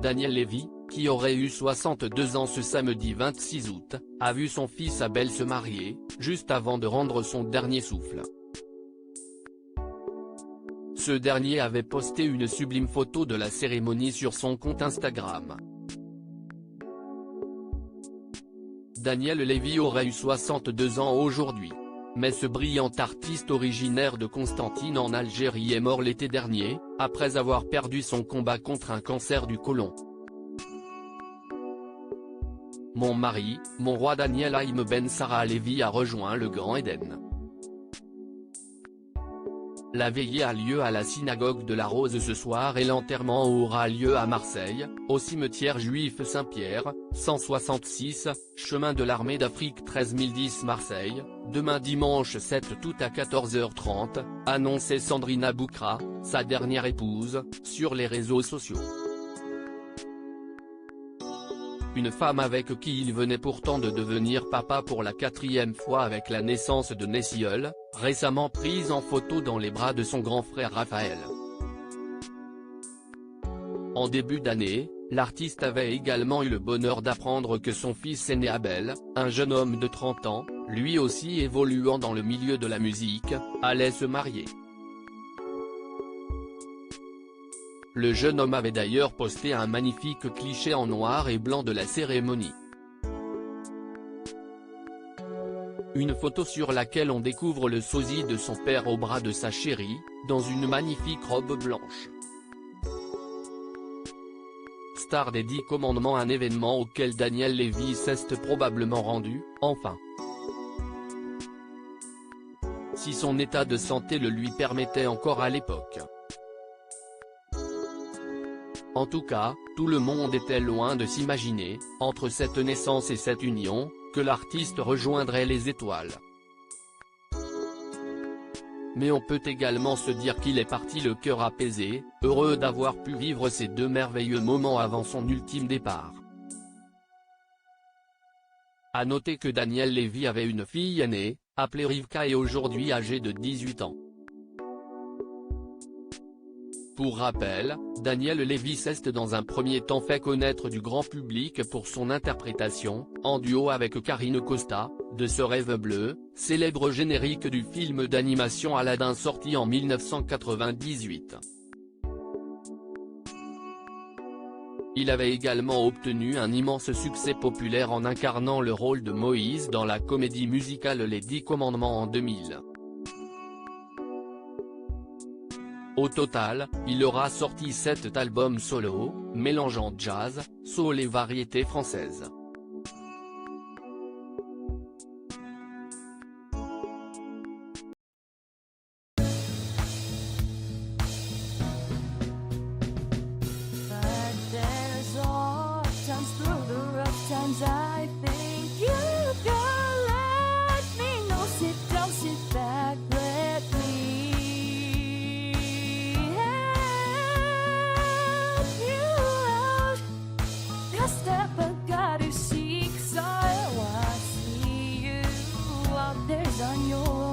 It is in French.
Daniel Lévy, qui aurait eu 62 ans ce samedi 26 août, a vu son fils Abel se marier, juste avant de rendre son dernier souffle. Ce dernier avait posté une sublime photo de la cérémonie sur son compte Instagram. Daniel Lévy aurait eu 62 ans aujourd'hui. Mais ce brillant artiste originaire de Constantine en Algérie est mort l'été dernier, après avoir perdu son combat contre un cancer du côlon. Mon mari, mon roi Daniel Haïm Ben Sarah Lévy a rejoint le Grand Éden. La veillée a lieu à la synagogue de la Rose ce soir et l'enterrement aura lieu à Marseille, au cimetière juif Saint-Pierre, 166, chemin de l'Armée d'Afrique 13010 Marseille, demain dimanche 7 août à 14h30, annonçait Sandrine Aboukra, sa dernière épouse, sur les réseaux sociaux. Une femme avec qui il venait pourtant de devenir papa pour la 4e fois avec la naissance de Nessiol, récemment prise en photo dans les bras de son grand frère Raphaël. En début d'année, l'artiste avait également eu le bonheur d'apprendre que son fils aîné Abel, un jeune homme de 30 ans, lui aussi évoluant dans le milieu de la musique, allait se marier. Le jeune homme avait d'ailleurs posté un magnifique cliché en noir et blanc de la cérémonie. Une photo sur laquelle on découvre le sosie de son père au bras de sa chérie, dans une magnifique robe blanche. Star des 10 commandements, un événement auquel Daniel Lévy s'est probablement rendu, enfin. Si son état de santé le lui permettait encore à l'époque. En tout cas, tout le monde était loin de s'imaginer, entre cette naissance et cette union, que l'artiste rejoindrait les étoiles. Mais on peut également se dire qu'il est parti le cœur apaisé, heureux d'avoir pu vivre ces deux merveilleux moments avant son ultime départ. À noter que Daniel Lévy avait une fille aînée, appelée Rivka et aujourd'hui âgée de 18 ans. Pour rappel, Daniel Lévy s'est dans un premier temps fait connaître du grand public pour son interprétation, en duo avec Karine Costa, de Ce rêve bleu, célèbre générique du film d'animation Aladdin sorti en 1998. Il avait également obtenu un immense succès populaire en incarnant le rôle de Moïse dans la comédie musicale Les 10 commandements en 2000. Au total, il aura sorti 7 albums solo, mélangeant jazz, soul et variétés françaises. On your